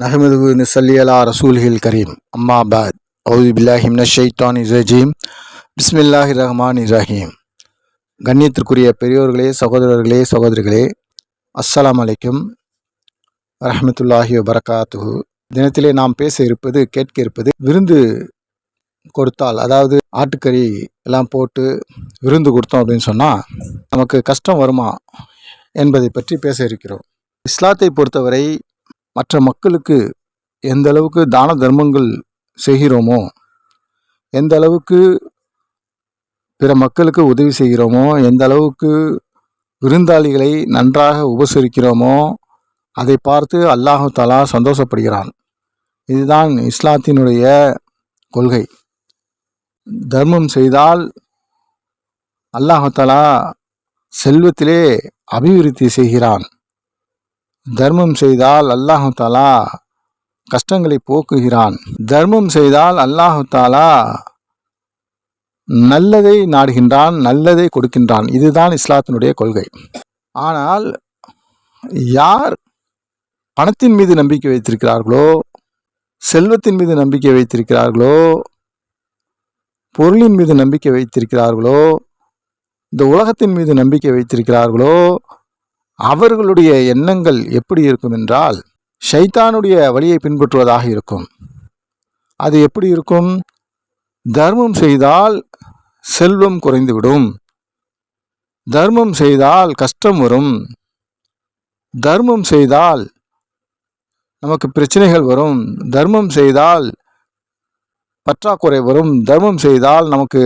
நஹ்மதுஹு நுஸல்லி அலா ரசூலில் கரீம் அம்மா பாத் அவுது பில்லாஹி மினஷ் ஷைத்தானிர் ரஜீம் பிஸ்மில்லாஹிர் ரஹ்மானிர் ரஹீம். கண்ணியத்திற்குரிய பெரியோர்களே, சகோதரர்களே, சகோதரிகளே, அஸ்ஸலாமு அலைக்கும் வரஹ்மத்துல்லாஹி வபரகாத்துஹு. தினத்திலே நாம் கேட்க இருப்பது விருந்து கொடுத்தால், அதாவது ஆட்டுக்கறி எல்லாம் போட்டு விருந்து கொடுத்தோம் அப்படின்னு சொன்னால் நமக்கு கஷ்டம் வருமா என்பதை பற்றி பேச இருக்கிறோம். இஸ்லாத்தை பொறுத்தவரை மற்ற மக்களுக்கு எந்த அளவுக்கு தான தர்மங்கள் செய்கிறோமோ, எந்த அளவுக்கு பிற மக்களுக்கு உதவி செய்கிறோமோ, எந்த அளவுக்கு விருந்தாளிகளை நன்றாக உபசரிக்கிறோமோ, அதை பார்த்து அல்லாஹு தஆலா சந்தோஷப்படுகிறான். இதுதான் இஸ்லாத்தினுடைய கொள்கை. தர்மம் செய்தால் அல்லாஹு தஆலா செல்வத்திலே அபிவிருத்தி செய்கிறான். தர்மம் செய்தால் அல்லாஹு தஆலா கஷ்டங்களை போக்குகிறான். தர்மம் செய்தால் அல்லாஹு தஆலா நல்லதை நாடுகின்றான், நல்லதை கொடுக்கின்றான். இதுதான் இஸ்லாத்தினுடைய கொள்கை. ஆனால் யார் பணத்தின் மீது நம்பிக்கை வைத்திருக்கிறார்களோ, செல்வத்தின் மீது நம்பிக்கை வைத்திருக்கிறார்களோ, பொருளின் மீது நம்பிக்கை வைத்திருக்கிறார்களோ, இந்த உலகத்தின் மீது நம்பிக்கை வைத்திருக்கிறார்களோ, அவர்களுடைய எண்ணங்கள் எப்படி இருக்கும் என்றால் ஷைத்தானுடைய வழியை பின்பற்றுவதாக இருக்கும். அது எப்படி இருக்கும்? தர்மம் செய்தால் செல்வம் குறைந்துவிடும், தர்மம் செய்தால் கஷ்டம் வரும், தர்மம் செய்தால் நமக்கு பிரச்சனைகள் வரும், தர்மம் செய்தால் பற்றாக்குறை வரும், தர்மம் செய்தால் நமக்கு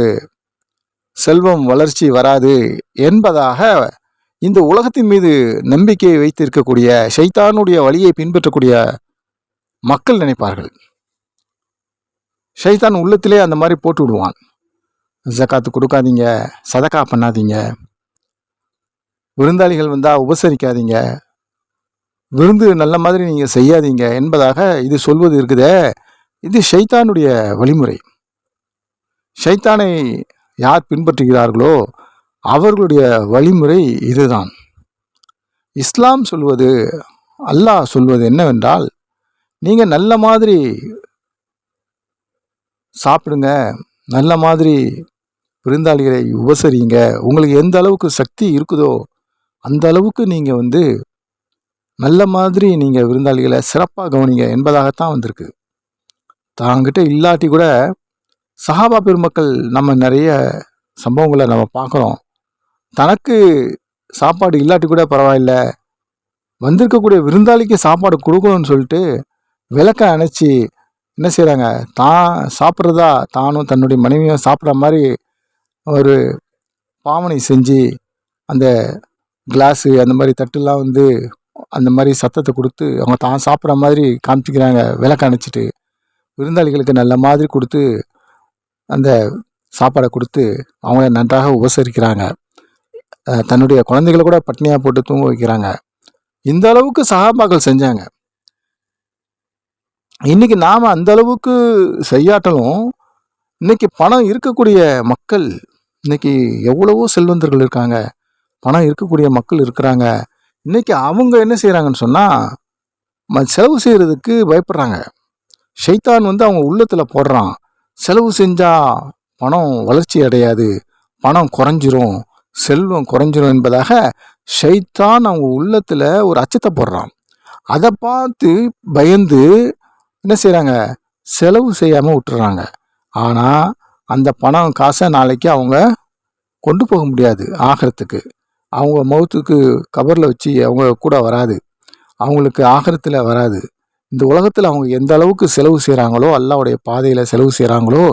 செல்வம் வளர்ச்சி வராது என்பதாக இந்த உலகத்தின் மீது நம்பிக்கையை வைத்திருக்கக்கூடிய ஷைத்தானுடைய வழியை பின்பற்றக்கூடிய மக்கள் நினைப்பார்கள். ஷைத்தான் உள்ளத்திலே அந்த மாதிரி போட்டு விடுவான். ஜக்காத்து கொடுக்காதீங்க, சதக்கா பண்ணாதீங்க, விருந்தாளிகள் வந்தால் உபசரிக்காதீங்க, விருந்து நல்ல மாதிரி நீங்கள் செய்யாதீங்க என்பதாக இது சொல்வது இருக்குதே, இது ஷைத்தானுடைய வழிமுறை. ஷைத்தானை யார் பின்பற்றுகிறார்களோ அவர்களுடைய வழிமுறை இதுதான். இஸ்லாம் சொல்வது, அல்லாஹ் சொல்வது என்னவென்றால், நீங்கள் நல்ல மாதிரி சாப்பிடுங்க, நல்ல மாதிரி விருந்தாளிகளை உபசரிங்க, உங்களுக்கு எந்த அளவுக்கு சக்தி இருக்குதோ அந்த அளவுக்கு நீங்கள் நல்ல மாதிரி நீங்கள் விருந்தாளிகளை சிறப்பாக கவனிங்க என்பதாகத்தான் வந்திருக்கு. தாங்கிட்ட இல்லாட்டி கூட சஹாபா பெருமக்கள் நம்ம நிறைய சம்பவங்களை நம்ம பார்க்குறோம். தனக்கு சாப்பாடு இல்லாட்டி கூட பரவாயில்ல, வந்திருக்கக்கூடிய விருந்தாளிக்கு சாப்பாடு கொடுக்கணும்னு சொல்லிட்டு விளக்க அணைச்சி என்ன செய்கிறாங்க, தான் சாப்பிட்றதா தானும் தன்னுடைய மனைவியும் சாப்பிட்ற மாதிரி ஒரு பாவனை செஞ்சு அந்த கிளாஸு அந்த மாதிரி தட்டுலாம் அந்த மாதிரி சத்தத்தை கொடுத்து அவங்க தான் சாப்பிட்ற மாதிரி காமிச்சிக்கிறாங்க. விளக்க அணைச்சிட்டு விருந்தாளிகளுக்கு நல்ல மாதிரி கொடுத்து அந்த சாப்பாடை கொடுத்து அவங்கள நன்றாக உபசரிக்கிறாங்க. தன்னுடைய குழந்தைகளை கூட பட்னியாக போட்டு தூங்க வைக்கிறாங்க. இந்த அளவுக்கு சஹாபாக்கள் செஞ்சாங்க. இன்னைக்கு நாம் அந்த அளவுக்கு செய்யாட்டலும் இன்னைக்கு பணம் இருக்கக்கூடிய மக்கள், இன்னைக்கு எவ்வளவோ செல்வந்தர்கள் இருக்காங்க, பணம் இருக்கக்கூடிய மக்கள் இருக்கிறாங்க. இன்னைக்கு அவங்க என்ன செய்கிறாங்கன்னு சொன்னால் செலவு செய்கிறதுக்கு பயப்படுறாங்க. ஷைத்தான் அவங்க உள்ளத்தில் போடுறான், செலவு செஞ்சால் பணம் வளர்ச்சி அடையாது, பணம் குறைஞ்சிரும், செல்வம் குறைஞ்சிரும் என்பதாக ஷைத்தான் அவங்க உள்ளத்தில் ஒரு அச்சத்தை போடுறான். அதை பார்த்து பயந்து என்ன செய்கிறாங்க, செலவு செய்யாமல் விட்டுறாங்க. ஆனால் அந்த பணம் காசை நாளைக்கு அவங்க கொண்டு போக முடியாது. ஆகறத்துக்கு அவங்க மௌத்துக்கு கபரில் வச்சு அவங்க கூட வராது, அவங்களுக்கு ஆகரத்தில் வராது. இந்த உலகத்தில் அவங்க எந்த அளவுக்கு செலவு செய்கிறாங்களோ, அல்லாஹ்வுடைய பாதையில் செலவு செய்கிறாங்களோ,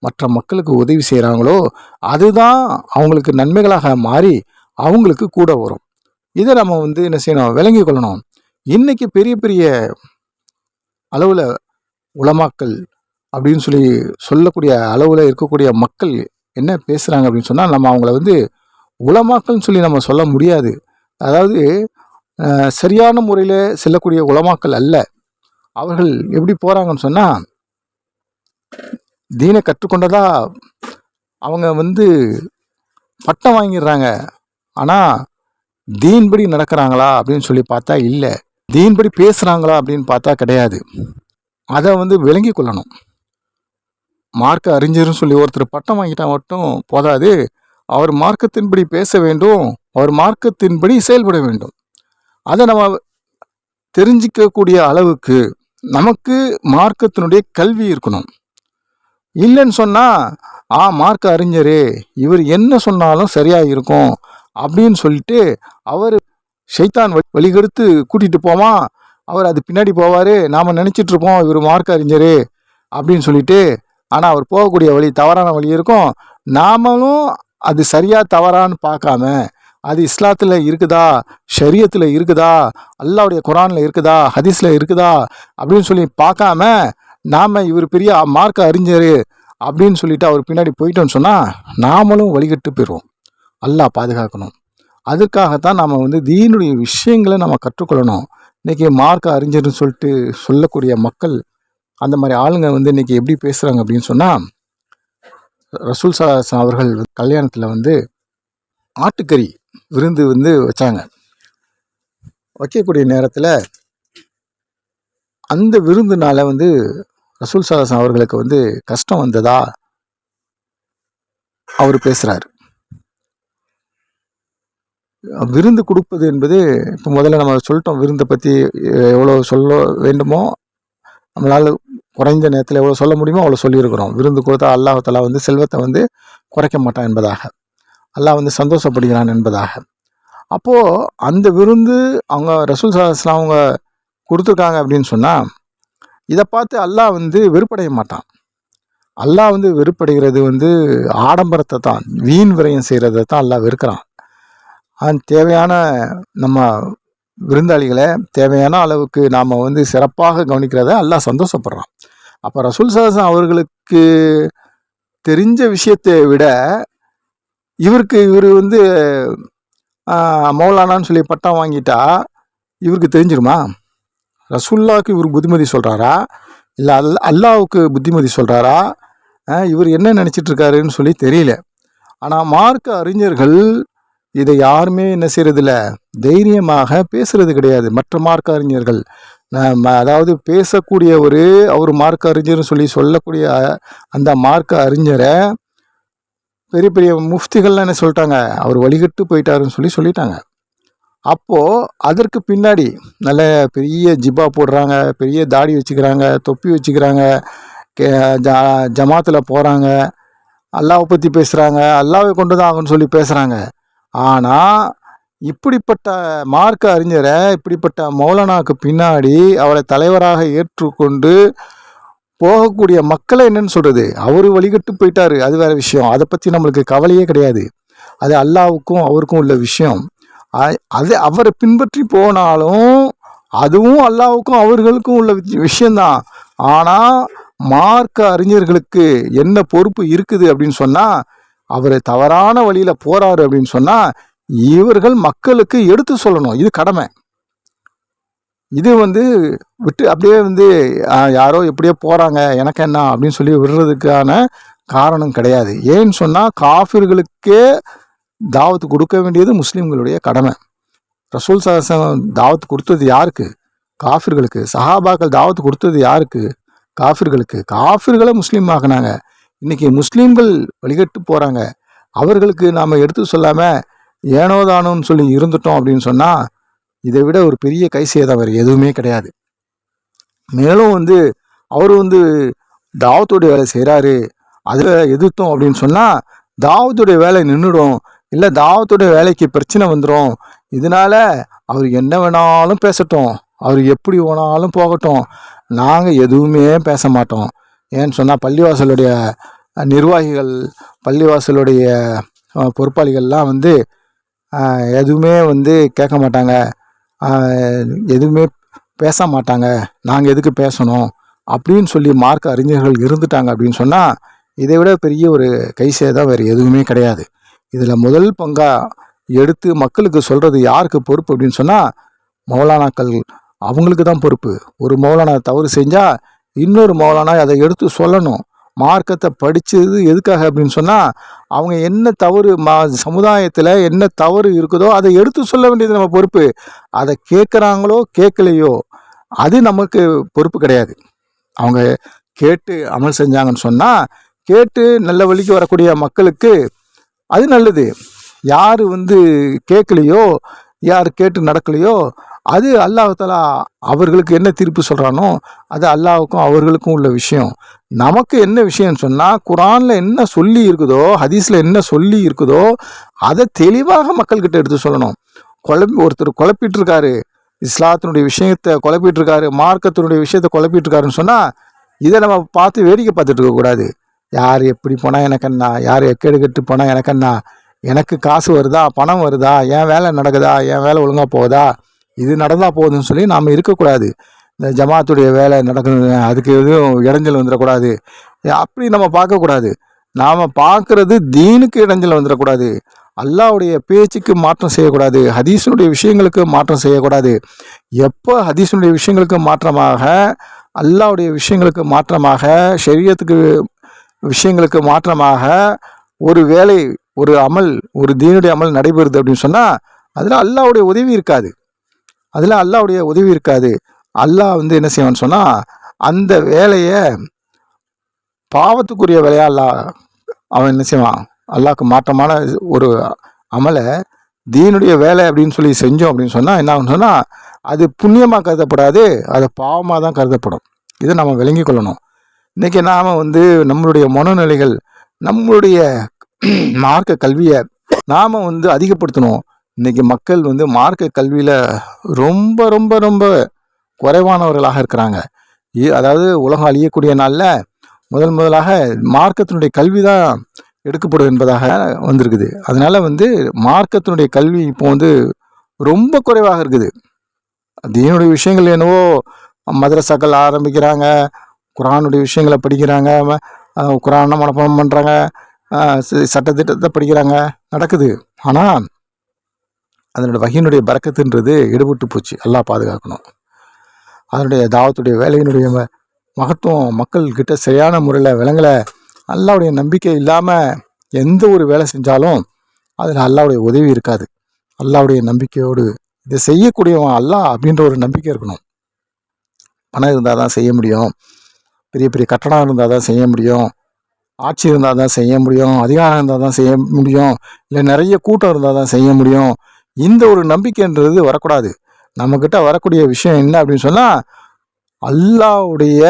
மற்ற மக்களுக்கு உதவி செய்கிறாங்களோ, அதுதான் அவங்களுக்கு நன்மைகளாக மாறி அவங்களுக்கு கூட வரும். இதை நம்ம என்ன செய்யணும், விளங்கி கொள்ளணும். இன்றைக்கி பெரிய பெரிய அளவில் உலமாக்கள் அப்படின்னு சொல்லக்கூடிய அளவில் இருக்கக்கூடிய மக்கள் என்ன பேசுகிறாங்க அப்படின்னு சொன்னால், நம்ம அவங்கள உலமாக்கள்னு சொல்லி நம்ம சொல்ல முடியாது. அதாவது சரியான முறையில் செல்லக்கூடிய உலமாக்கள் அல்ல. அவர்கள் எப்படி போகிறாங்கன்னு சொன்னால், தீனை கற்றுக்கொண்டதா அவங்க பட்டம் வாங்கிடுறாங்க. ஆனால் தீன்படி நடக்கிறாங்களா அப்படின்னு சொல்லி பார்த்தா இல்லை. தீன்படி பேசுகிறாங்களா அப்படின்னு பார்த்தா கிடையாது. அதை விளங்கி கொள்ளணும். மார்க்க அறிஞர்னு சொல்லி ஒருத்தர் பட்டம் வாங்கிட்டா மட்டும் போதாது. அவர் மார்க்கத்தின்படி பேச வேண்டும், அவர் மார்க்கத்தின்படி செயல்பட வேண்டும். அதை நம்ம தெரிஞ்சிக்கக்கூடிய அளவுக்கு நமக்கு மார்க்கத்தினுடைய கல்வி இருக்கணும். இல்லைன்னு சொன்னால் மார்க்க அறிஞரே இவர் என்ன சொன்னாலும் சரியாக இருக்கும் அப்படின்னு சொல்லிட்டு அவர் ஷைத்தான் வழிகெடுத்து கூட்டிகிட்டு போவான். அவர் அது பின்னாடி போவார். நாம் நினச்சிட்ருப்போம் இவர் மார்க்க அறிஞர் அப்படின்னு சொல்லிட்டு. ஆனால் அவர் போகக்கூடிய வழி தவறான வழி இருக்கும். நாமளும் அது சரியாக தவறான்னு பார்க்காம, அது இஸ்லாத்தில் இருக்குதா, ஷரியத்தில் இருக்குதா, அல்லாஹ்வுடைய குரானில் இருக்குதா, ஹதீஸில் இருக்குதா அப்படின்னு சொல்லி பார்க்காம நாம் இவர் பெரிய மார்க்க அறிஞர் அப்படின்னு சொல்லிட்டு அவர் பின்னாடி போயிட்டோன்னு சொன்னால் நாமளும் வழிகட்டு போயிடுவோம். அல்லாஹ் பாதுகாக்கணும். அதுக்காகத்தான் நாம் தீனுடைய விஷயங்களை நம்ம கற்றுக்கொள்ளணும். இன்றைக்கி மார்க்க அறிஞர்னு சொல்லிட்டு சொல்லக்கூடிய மக்கள், அந்த மாதிரி ஆளுங்க இன்றைக்கி எப்படி பேசுகிறாங்க அப்படின்னு சொன்னால், ரசூல் ஸல்லல்லாஹு அலைஹி வஸல்லம் அவர்கள் கல்யாணத்தில் ஆட்டுக்கறி விருந்து வச்சாங்க. வைக்கக்கூடிய நேரத்தில் அந்த விருந்துனால ரசூல் ஸல்லல்லாஹு அலைஹி வஸல்லம் அவர்களுக்கு கஷ்டம் வந்ததா அவர் பேசுகிறார். விருந்து கொடுப்பது என்பது, இப்போ முதல்ல நம்ம சொல்லிட்டோம், விருந்தை பற்றி எவ்வளோ சொல்ல வேண்டுமோ நம்மளால் குறைந்த நேரத்தில் எவ்வளோ சொல்ல முடியுமோ அவ்வளோ சொல்லியிருக்கிறோம். விருந்து கொடுத்தா அல்லாஹ் தஆலா செல்வத்தை குறைக்க மாட்டான் என்பதாக, அல்லாஹ் சந்தோஷப்படுகிறான் என்பதாக. அப்போது அந்த விருந்து அவங்க ரசூல் ஸல்லல்லாஹு அலைஹி வஸல்லம் அவங்க கொடுத்துருக்காங்க அப்படின்னு சொன்னால், இதை பார்த்து அல்லாஹ் வெறுப்படைய மாட்டான். அல்லாஹ் வெறுப்படைகிறது ஆடம்பரத்தை தான், வீண் விரயம் செய்கிறத தான் அல்லாஹ் வெறுக்கிறான். தேவையான நம்ம விருந்தாளிகளை தேவையான அளவுக்கு நாம் சிறப்பாக கவனிக்கிறத அல்லாஹ் சந்தோஷப்படுறான். அப்போ ரசூல் ஸல்லல்லாஹு அலைஹி வஸல்லம் அவர்களுக்கு தெரிஞ்ச விஷயத்தை விட இவர் மௌலானான்னு சொல்லி பட்டம் வாங்கிட்டா இவருக்கு தெரிஞ்சிருமா? ரசூல்லாவுக்கு இவர் புத்திமதி சொல்கிறாரா, இல்லை அல்லாஹ்வுக்கு புத்திமதி சொல்கிறாரா, இவர் என்ன நினச்சிட்ருக்காருன்னு சொல்லி தெரியல. ஆனால் மார்க்க அறிஞர்கள் இதை யாருமே என்ன செய்கிறதில்ல, தைரியமாக பேசுகிறது கிடையாது. மற்ற மார்க்க அறிஞர்கள், அதாவது பேசக்கூடிய அவர் மார்க்க அறிஞர்னு சொல்லக்கூடிய அந்த மார்க்க அறிஞரை பெரிய பெரிய முஃப்திகள்லாம் என்ன சொல்லிட்டாங்க, அவர் வழிகட்டு போயிட்டாருன்னு சொல்லிட்டாங்க. அப்போது அதற்கு பின்னாடி நல்ல பெரிய ஜிப்பா போடுறாங்க, பெரிய தாடி வச்சுக்கிறாங்க, தொப்பி வச்சுக்கிறாங்க, ஜமாத்தில் போகிறாங்க, அல்லாஹ்வை பற்றி பேசுகிறாங்க, அல்லாஹ்வை கொண்டு தான் ஆகுன்னு சொல்லி பேசுகிறாங்க. ஆனால் இப்படிப்பட்ட மார்க்க அறிஞரை, இப்படிப்பட்ட மௌலானாவுக்கு பின்னாடி அவரை தலைவராக ஏற்றுக்கொண்டு போகக்கூடிய மக்களை என்னன்னு சொல்கிறது, அவர் வழிகட்டு போயிட்டாரு, அது வேறு விஷயம். அதை பற்றி நம்மளுக்கு கவலையே கிடையாது. அது அல்லாஹ்வுக்கும் அவருக்கும் உள்ள விஷயம். அது அவரை பின்பற்றி போனாலும் அதுவும் அல்லாஹ்வுக்கும் அவர்களுக்கும் உள்ள விஷயந்தான். ஆனால் மார்க்க அறிஞர்களுக்கு என்ன பொறுப்பு இருக்குது அப்படின்னு சொன்னால், அவர் தவறான வழியில் போகிறாரு அப்படின்னு சொன்னால் இவர்கள் மக்களுக்கு எடுத்து சொல்லணும். இது கடமை. இது விட்டு அப்படியே யாரோ எப்படியோ போகிறாங்க எனக்கு என்ன அப்படின்னு சொல்லி விடுறதுக்கான காரணம் கிடையாது. ஏன்னு சொன்னால் காஃபிர்களுக்கே தாவத்து கொடுக்க வேண்டியது முஸ்லீம்களுடைய கடமை. ரசூல் ஸல்லல்லாஹு அலைஹி வஸல்லம் தாவத்து கொடுத்தது யாருக்கு? காஃபிர்களுக்கு. சஹாபாக்கள் தாவத்து கொடுத்தது யாருக்கு? காஃபிர்களுக்கு. காஃபிர்களை முஸ்லீம் ஆக்குனாங்க. இன்றைக்கி முஸ்லீம்கள் வழிகட்டு போகிறாங்க. அவர்களுக்கு நாம் எடுத்து சொல்லாமல் ஏனோதானோன்னு சொல்லி இருந்துட்டோம் அப்படின்னு சொன்னால் இதை விட ஒரு பெரிய கைசேதம் வேறு எதுவுமே கிடையாது. மேலும் அவர் தாவத்துடைய வேலை செய்கிறாரு, அதில் எதிர்த்தோம் அப்படின்னு சொன்னால் தாவத்துடைய வேலை நின்றுடும், இல்லை தாவத்துடைய வேலைக்கு பிரச்சனை வந்துடும். இதனால் அவர் என்ன வேணாலும் பேசட்டும், அவர் எப்படி வேணாலும் போகட்டும், நாங்கள் எதுவுமே பேச மாட்டோம். ஏன்னு சொன்னால் பள்ளிவாசலுடைய நிர்வாகிகள், பள்ளிவாசலுடைய பொறுப்பாளிகள்லாம் எதுவுமே கேட்க மாட்டாங்க, எதுவுமே பேச மாட்டாங்க, நாங்கள் எதுக்கு பேசணும் அப்படின்னு சொல்லி மார்க்க அறிஞர்கள் இருந்துட்டாங்க அப்படின்னு சொன்னால் இதை விட பெரிய ஒரு கைசேதம் வேறு எதுவுமே கிடையாது. இதில் முதல் பங்காக எடுத்து மக்களுக்கு சொல்கிறது யாருக்கு பொறுப்பு அப்படின்னு சொன்னால் மௌலானாக்கள், அவங்களுக்கு தான் பொறுப்பு. ஒரு மௌலானா தவறு செஞ்சால் இன்னொரு மௌலானா அதை எடுத்து சொல்லணும். மார்க்கத்தை படித்தது எதுக்காக அப்படின்னு சொன்னால், அவங்க என்ன தவறு சமுதாயத்தில் என்ன தவறு இருக்குதோ அதை எடுத்து சொல்ல வேண்டியது நம்ம பொறுப்பு. அதை கேட்குறாங்களோ கேட்கலையோ அது நமக்கு பொறுப்பு கிடையாது. அவங்க கேட்டு அமல் செஞ்சாங்கன்னு சொன்னால், கேட்டு நல்ல வழிக்கு வரக்கூடிய மக்களுக்கு அது நல்லது. யார் கேட்கலையோ, யார் கேட்டு நடக்கலையோ, அது அல்லாஹ்தாலா அவர்களுக்கு என்ன தீர்ப்பு சொல்கிறானோ அது அல்லாஹ்வுக்கும் அவர்களுக்கும் உள்ள விஷயம். நமக்கு என்ன விஷயம்னு சொன்னால், குரானில் என்ன சொல்லி இருக்குதோ, ஹதீஸில் என்ன சொல்லி இருக்குதோ அதை தெளிவாக மக்கள்கிட்ட எடுத்து சொல்லணும். ஒருத்தர் குழப்பிட்டு இருக்காரு, இஸ்லாத்தினுடைய விஷயத்தை குழப்பிட்டு இருக்காரு, மார்க்கத்தினுடைய விஷயத்தை குழப்பிட்டு இருக்காருன்னு சொன்னால், இதை நம்ம பார்த்து வேடிக்கை பார்த்துட்டு இருக்கக்கூடாது. யார் எப்படி போனால் எனக்கு என்ன, யார் எக்கேடு கெட்டு போனால் எனக்கு என்ன, எனக்கு காசு வருதா, பணம் வருதா, என் வேலை நடக்குதா, என் வேலை ஒழுங்காக போகுதா, இது நடந்தால் போகுதுன்னு சொல்லி நாம் இருக்கக்கூடாது. இந்த ஜமாத்துடைய வேலை நடக்குது, அதுக்கு எதுவும் இடைஞ்சல் வந்துடக்கூடாது, அப்படி நம்ம பார்க்கக்கூடாது. நாம் பார்க்குறது தீனுக்கு இடைஞ்சல் வந்துடக்கூடாது, அல்லாஹ்வுடைய பேச்சுக்கு மாற்றம் செய்யக்கூடாது, ஹதீஸினுடைய விஷயங்களுக்கு மாற்றம் செய்யக்கூடாது. எப்போ ஹதீஸினுடைய விஷயங்களுக்கு மாற்றமாக, அல்லாஹ்வுடைய விஷயங்களுக்கு மாற்றமாக, ஷரியத்துக்கு விஷயங்களுக்கு மாற்றமாக ஒரு வேலை, ஒரு அமல், ஒரு தீனுடைய அமல் நடைபெறுது அப்படின்னு சொன்னால், அதில் அல்லாஹ்வுடைய உதவி இருக்காது. அல்லாஹ் என்ன செய்வான்னு சொன்னால், அந்த வேலையை பாவத்துக்குரிய வேலையாக அவன் என்ன செய்வான், அல்லாஹ்க்கு மாற்றமான ஒரு அமலை தீனுடைய வேலை அப்படின்னு சொல்லி செஞ்சோம் அப்படின்னு சொன்னால் என்ன ஆகுன்னு சொன்னால், அது புண்ணியமாக கருதப்படாது, அது பாவமாக தான் கருதப்படும். இதை நம்ம விளங்கி கொள்ளணும். இன்றைக்கி நாம் நம்மளுடைய மனநிலைகள், நம்மளுடைய மார்க்க கல்வியை நாம் அதிகப்படுத்தணும். இன்றைக்கி மக்கள் மார்க்க கல்வியில் ரொம்ப ரொம்ப ரொம்ப குறைவானவர்களாக இருக்கிறாங்க. அதாவது உலகம் அழியக்கூடிய நாளில் முதலாக மார்க்கத்தினுடைய கல்வி தான் எடுக்கப்படும் என்பதாக வந்திருக்குது. அதனால் மார்க்கத்தினுடைய கல்வி இப்போ ரொம்ப குறைவாக இருக்குது. தீனுடைய விஷயங்கள் என்னவோ மதரசாக்கள் ஆரம்பிக்கிறாங்க, குரானுடைய விஷயங்களை படிக்கிறாங்க, குரானை மனப்பாடம் பண்ணுறாங்க, சட்டத்திட்டத்தை படிக்கிறாங்க, நடக்குது. ஆனால் அதனுடைய வகையினுடைய பரக்கத்துன்றது எடுபட்டு போச்சு. அல்லாஹ் பாதுகாக்கணும். அதனுடைய தாவத்துடைய வேலையினுடைய மகத்துவம் மக்கள்கிட்ட சரியான முறையில் விளங்கலை. அல்லாஹ்வுடைய நம்பிக்கை இல்லாமல் எந்த ஒரு வேலை செஞ்சாலும் அதில் அல்லாஹ்வுடைய உதவி இருக்காது. அல்லாஹ்வுடைய நம்பிக்கையோடு இதை செய்யக்கூடியவன் அல்லாஹ் அப்படின்ற ஒரு நம்பிக்கை இருக்கணும். பணம் இருந்தால் தான் செய்ய முடியும், பெரிய பெரிய கட்டணம் இருந்தால் தான் செய்ய முடியும், ஆட்சி இருந்தால் தான் செய்ய முடியும், அதிகாரம் இருந்தால் தான் செய்ய முடியும், இல்லை நிறைய கூட்டம் இருந்தால் தான் செய்ய முடியும். இந்த ஒரு நம்பிக்கைன்றது வரக்கூடாது. நம்மக்கிட்ட வரக்கூடிய விஷயம் என்ன அப்படின்னு சொன்னால், அல்லாஹ்வுடைய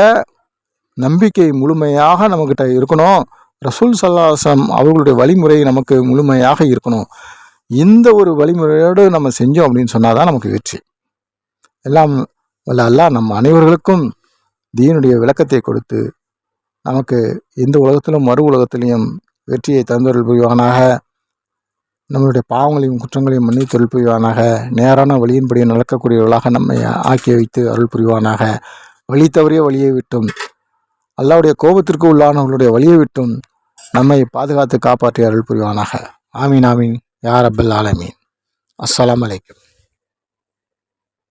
நம்பிக்கை முழுமையாக நம்மக்கிட்ட இருக்கணும். ரசூல் ஸல்லல்லாஹு அலைஹி வஸல்லம் அவர்களுடைய வழிமுறை நமக்கு முழுமையாக இருக்கணும். இந்த ஒரு வழிமுறையோடு நம்ம செஞ்சோம் அப்படின்னு சொன்னால் தான் நமக்கு வெற்றி. எல்லாம் வல்ல அல்லாஹ் நம் அனைவர்களுக்கும் தீனுடைய விளக்கத்தை கொடுத்து நமக்கு இந்த உலகத்திலும் மறு உலகத்திலையும் வெற்றியை தந்தருள் புரிவானாக. நம்மளுடைய பாவங்களையும் குற்றங்களையும் மன்னித்தருள் புரிவானாக. நேரான வழியின்படி நடக்கக்கூடியவர்களாக நம்மை ஆக்கி வைத்து அருள் புரிவானாக. வழி தவறிய வழியை விட்டும், அல்லாஹ்வுடைய கோபத்திற்கு உள்ளானவர்களுடைய வழியை விட்டும் நம்மை பாதுகாத்து காப்பாற்றி அருள் புரிவானாக. ஆமீன் ஆமீன் யா ரப்பல் ஆலமீன். அஸ்ஸலாமு அலைக்கும்.